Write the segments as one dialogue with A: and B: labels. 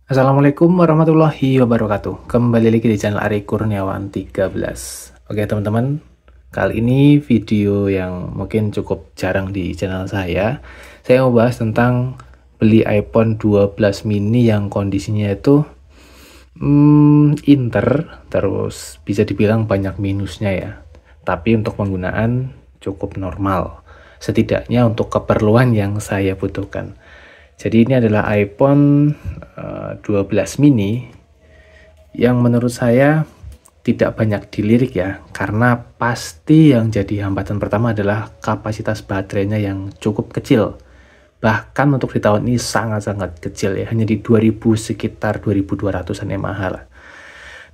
A: Assalamualaikum warahmatullahi wabarakatuh. Kembali lagi di channel Ari Kurniawan 13. Oke teman-teman, kali ini video yang mungkin cukup jarang di channel saya. Saya mau bahas tentang beli iPhone 12 mini yang kondisinya itu inter, terus bisa dibilang banyak minusnya ya. Tapi untuk penggunaan cukup normal. Setidaknya untuk keperluan yang saya butuhkan. Jadi ini adalah iPhone 12 mini yang menurut saya tidak banyak dilirik ya, karena pasti yang jadi hambatan pertama adalah kapasitas baterainya yang cukup kecil. Bahkan untuk di tahun ini sangat-sangat kecil ya, hanya di 2000 sekitar 2200-an mAh lah.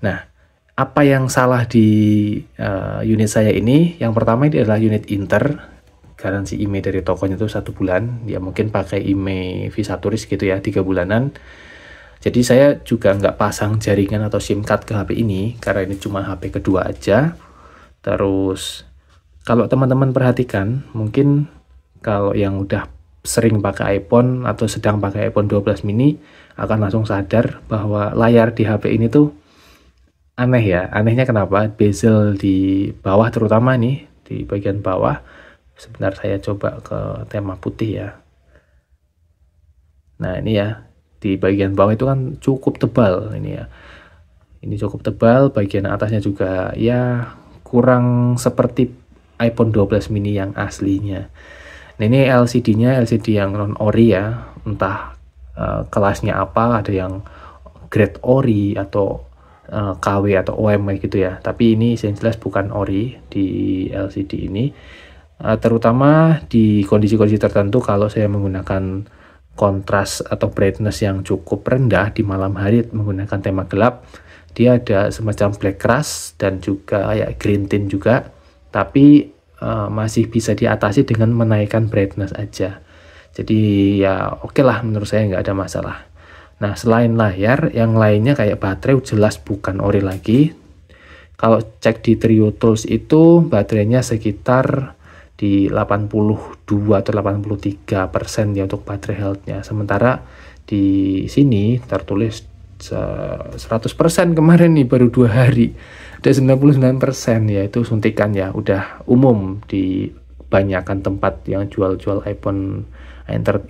A: Nah, apa yang salah di unit saya ini? Yang pertama ini adalah unit Inter. Garansi IMEI dari tokonya itu 1 bulan, ya mungkin pakai IMEI Visa Turis gitu ya, 3 bulanan. Jadi saya juga nggak pasang jaringan atau SIM card ke HP ini, karena ini cuma HP kedua aja. Terus, kalau teman-teman perhatikan, mungkin kalau yang udah sering pakai iPhone atau sedang pakai iPhone 12 mini, akan langsung sadar bahwa layar di HP ini tuh aneh ya. Anehnya kenapa? Bezel di bawah terutama nih, di bagian bawah. Sebentar saya coba ke tema putih ya. Nah ini ya, di bagian bawah itu kan cukup tebal ini ya. Ini cukup tebal, bagian atasnya juga ya kurang seperti iPhone 12 mini yang aslinya. Nah ini LCD-nya LCD yang non ori ya, entah kelasnya apa, ada yang grade ori atau KW atau OM gitu ya. Tapi ini yang jelas bukan ori di LCD ini. Terutama di kondisi-kondisi tertentu kalau saya menggunakan kontras atau brightness yang cukup rendah di malam hari menggunakan tema gelap, dia ada semacam black crush dan juga kayak green tint juga, tapi masih bisa diatasi dengan menaikkan brightness aja. Jadi ya oke lah, menurut saya nggak ada masalah. Nah selain layar, yang lainnya kayak baterai jelas bukan ori lagi. Kalau cek di Trio Tools itu baterainya sekitar di 82 atau 83% ya untuk baterai health-nya. Sementara di sini tertulis 100% kemarin nih, baru 2 hari. Ada 99% ya, itu suntikan ya, udah umum di banyakkan tempat yang jual-jual iPhone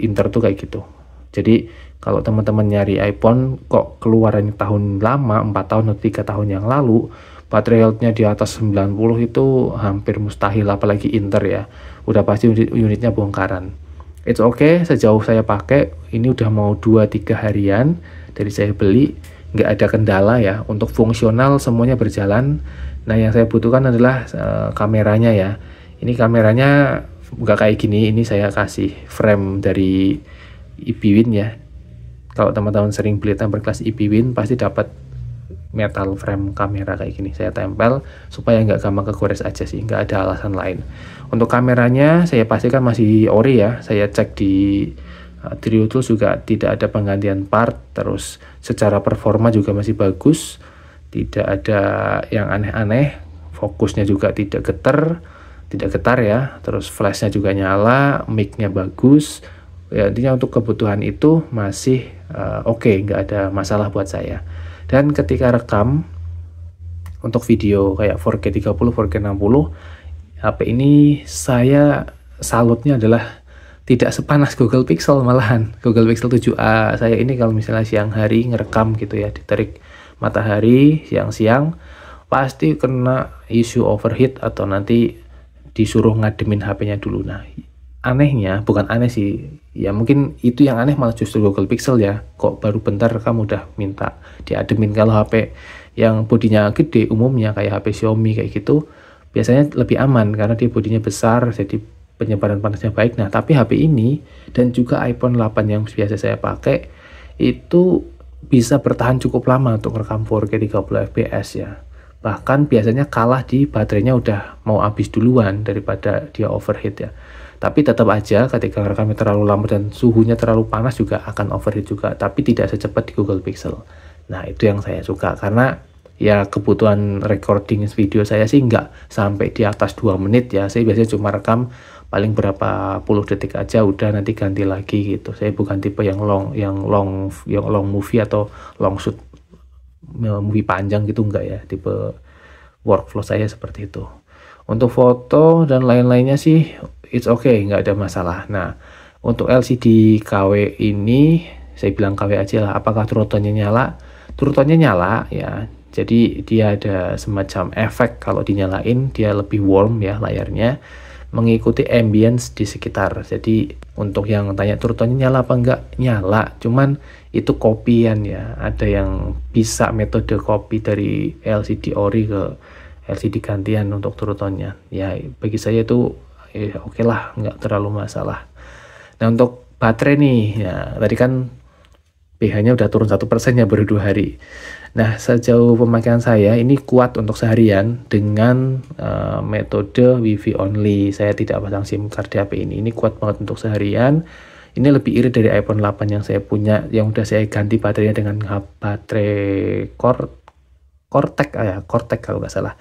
A: Inter tuh kayak gitu. Jadi kalau teman-teman nyari iPhone kok keluaran tahun lama, 4 tahun atau 3 tahun yang lalu, baterai health-nya di atas 90 itu hampir mustahil, apalagi Inter ya. Udah pasti unitnya bongkaran. It's okay, sejauh saya pakai, ini udah mau 2-3 harian dari saya beli, nggak ada kendala ya. Untuk fungsional semuanya berjalan. Nah yang saya butuhkan adalah kameranya ya. Ini kameranya nggak kayak gini, ini saya kasih frame dari IPWin ya. Kalau teman-teman sering beli temper kelas IPWin pasti dapat metal frame kamera kayak gini. Saya tempel supaya nggak gampang kegores aja sih, nggak ada alasan lain. Untuk kameranya saya pastikan masih ori ya. Saya cek di Trio Tools juga tidak ada penggantian part. Terus secara performa juga masih bagus, tidak ada yang aneh-aneh. Fokusnya juga tidak getar ya. Terus flashnya juga nyala, mic-nya bagus ya. Intinya untuk kebutuhan itu masih oke, nggak ada masalah buat saya. Dan ketika rekam untuk video kayak 4K 30, 4K 60, HP ini saya salutnya adalah tidak sepanas Google Pixel malahan. Google Pixel 7a saya ini kalau misalnya siang hari ngerekam gitu ya, diterik matahari siang-siang, pasti kena isu overheat atau nanti disuruh ngademin HP-nya dulu. Nah, anehnya, bukan aneh sih, ya mungkin itu yang aneh malah justru Google Pixel ya. Kok baru bentar kamu udah minta diademin. Kalau HP yang bodinya gede umumnya kayak HP Xiaomi kayak gitu biasanya lebih aman karena dia bodinya besar, jadi penyebaran panasnya baik. Nah tapi HP ini dan juga iPhone 8 yang biasa saya pakai itu bisa bertahan cukup lama untuk rekam 4K 30 fps ya. Bahkan biasanya kalah di baterainya udah mau habis duluan daripada dia overheat ya. Tapi tetap aja ketika rekamnya terlalu lama dan suhunya terlalu panas juga akan overheat juga, tapi tidak secepat di Google Pixel. Nah itu yang saya suka, karena ya kebutuhan recording video saya sih nggak sampai di atas 2 menit ya. Saya biasanya cuma rekam paling berapa puluh detik aja udah nanti ganti lagi gitu. Saya bukan tipe yang long movie atau long shoot movie panjang gitu, enggak ya, tipe workflow saya seperti itu. Untuk foto dan lain-lainnya sih it's okay, nggak ada masalah. Nah, untuk LCD KW ini saya bilang KW aja lah. Apakah turunnya nyala? Turunnya nyala ya. Jadi dia ada semacam efek kalau dinyalain dia lebih warm ya layarnya, mengikuti ambience di sekitar. Jadi untuk yang tanya turunnya nyala apa enggak, nyala. Cuman itu kopian ya. Ada yang bisa metode copy dari LCD ori ke LCD gantian untuk turunnya. Ya bagi saya itu oke lah, nggak terlalu masalah. Nah untuk baterai nih, ya tadi kan pH-nya udah turun 1% ya baru 2 hari. Nah sejauh pemakaian saya ini kuat untuk seharian dengan metode WiFi only. Saya tidak pasang SIM card di HP ini. Ini kuat banget untuk seharian. Ini lebih irit dari iPhone 8 yang saya punya, yang udah saya ganti baterainya dengan baterai Cortex kalau nggak salah.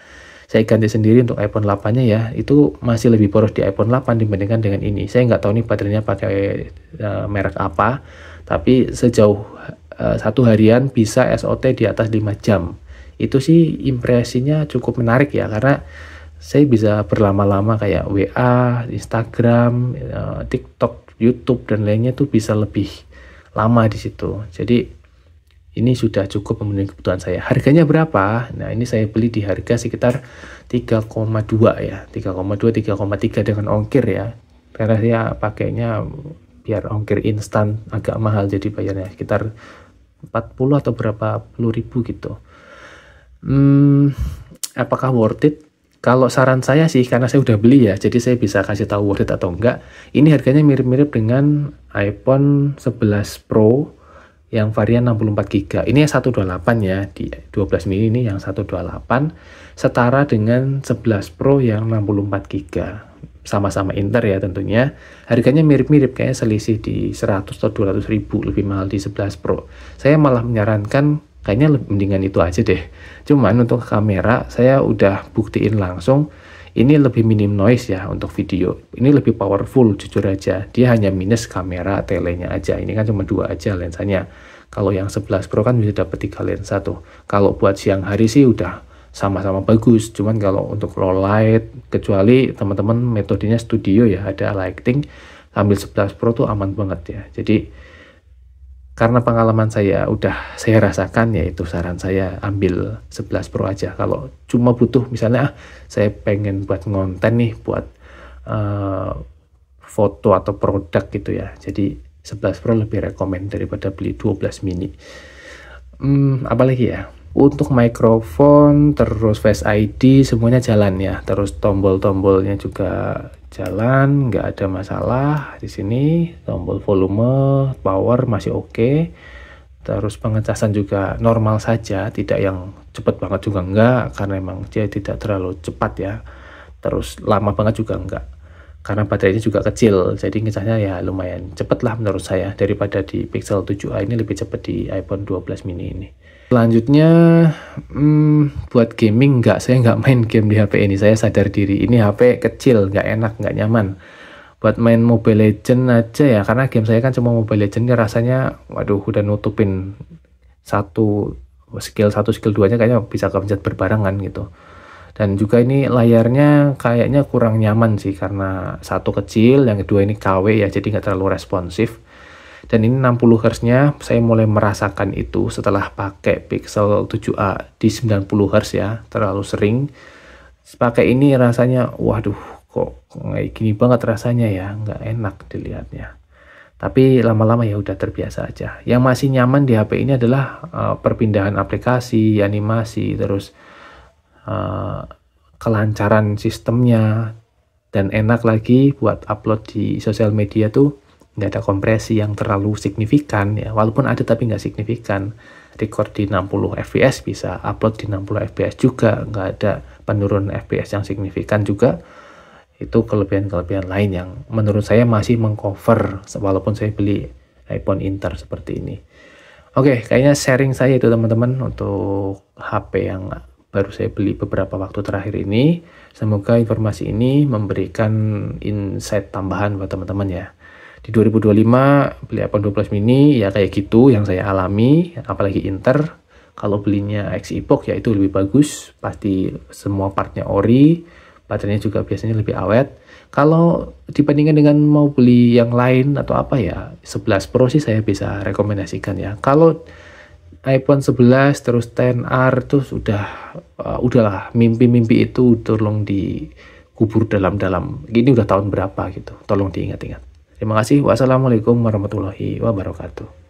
A: Saya ganti sendiri untuk iPhone 8-nya ya, itu masih lebih boros di iPhone 8 dibandingkan dengan ini. Saya nggak tahu nih baterainya pakai merek apa, tapi sejauh satu harian bisa SOT di atas 5 jam. Itu sih impresinya cukup menarik ya, karena saya bisa berlama-lama kayak WA, Instagram, TikTok, YouTube dan lainnya tuh bisa lebih lama di situ. Jadi ini sudah cukup memenuhi kebutuhan saya. Harganya berapa? Nah, ini saya beli di harga sekitar 3,2 ya. 3,2, 3,3 dengan ongkir ya. Karena saya pakainya biar ongkir instan agak mahal, jadi bayarnya sekitar 40 atau berapa puluh ribu gitu. Apakah worth it? Kalau saran saya sih, karena saya udah beli ya, jadi saya bisa kasih tahu worth it atau enggak. Ini harganya mirip-mirip dengan iPhone 11 Pro yang varian 64GB. Ini yang 128 ya, di 12 mini ini yang 128, setara dengan 11 Pro yang 64GB. Sama-sama Inter ya tentunya. Harganya mirip-mirip, kayaknya selisih di 100 atau 200 ribu lebih mahal di 11 Pro. Saya malah menyarankan kayaknya mendingan itu aja deh. Cuman untuk kamera saya udah buktiin langsung, ini lebih minim noise ya untuk video. Ini lebih powerful jujur aja. Dia hanya minus kamera telenya aja. Ini kan cuma 2 aja lensanya. Kalau yang 11 Pro kan bisa dapat 3 lensa tuh. Kalau buat siang hari sih udah sama-sama bagus. Cuman kalau untuk low light, kecuali teman-teman metodenya studio ya, ada lighting, ambil 11 Pro tuh aman banget ya. Jadi karena pengalaman saya udah saya rasakan, yaitu saran saya ambil 11 Pro aja. Kalau cuma butuh misalnya saya pengen buat konten nih, buat foto atau produk gitu ya. Jadi 11 Pro lebih rekomend daripada beli 12 mini. Apalagi ya, untuk mikrofon terus Face ID semuanya jalan ya, terus tombol-tombolnya juga jalan, nggak ada masalah di sini. Tombol volume, power masih oke. Terus pengecasan juga normal saja, tidak yang cepat banget juga enggak, karena memang dia tidak terlalu cepat ya. Terus lama banget juga enggak, karena baterainya juga kecil, jadi ngecasnya ya lumayan cepet lah menurut saya, daripada di Pixel 7a ini lebih cepet di iPhone 12 mini ini. Selanjutnya buat gaming saya nggak main game di HP ini, saya sadar diri ini HP kecil, nggak enak, nggak nyaman. Buat main Mobile Legend aja ya, karena game saya kan cuma Mobile Legend, rasanya waduh udah nutupin satu skill 2-nya kayaknya bisa kepencet berbarengan gitu. Dan juga ini layarnya kayaknya kurang nyaman sih, karena satu kecil, yang kedua ini KW ya, jadi nggak terlalu responsif. Dan ini 60 Hz nya saya mulai merasakan itu setelah pakai Pixel 7a di 90 Hz ya, terlalu sering. Pakai ini rasanya waduh kok kayak gini banget rasanya ya, nggak enak dilihatnya. Tapi lama-lama ya udah terbiasa aja. Yang masih nyaman di HP ini adalah perpindahan aplikasi, animasi, terus kelancaran sistemnya, dan enak lagi buat upload di sosial media tuh nggak ada kompresi yang terlalu signifikan ya, walaupun ada tapi nggak signifikan. Record di 60 fps bisa, upload di 60 fps juga, nggak ada penurunan fps yang signifikan juga. Itu kelebihan-kelebihan lain yang menurut saya masih mengcover walaupun saya beli iPhone Inter seperti ini. Oke, kayaknya sharing saya itu teman-teman untuk HP yang baru saya beli beberapa waktu terakhir ini. Semoga informasi ini memberikan insight tambahan buat teman-teman ya. Di 2025 beli iPhone 12 mini ya kayak gitu yang saya alami, apalagi Inter. Kalau belinya X-Epoch ya itu lebih bagus, pasti semua partnya ori, baterainya juga biasanya lebih awet. Kalau dibandingkan dengan mau beli yang lain atau apa ya, 11 Pro sih saya bisa rekomendasikan ya. Kalau iPhone 11 terus XR tuh udahlah mimpi-mimpi itu tolong dikubur dalam-dalam. Gini udah tahun berapa gitu, tolong diingat-ingat. Terima kasih. Wassalamualaikum warahmatullahi wabarakatuh.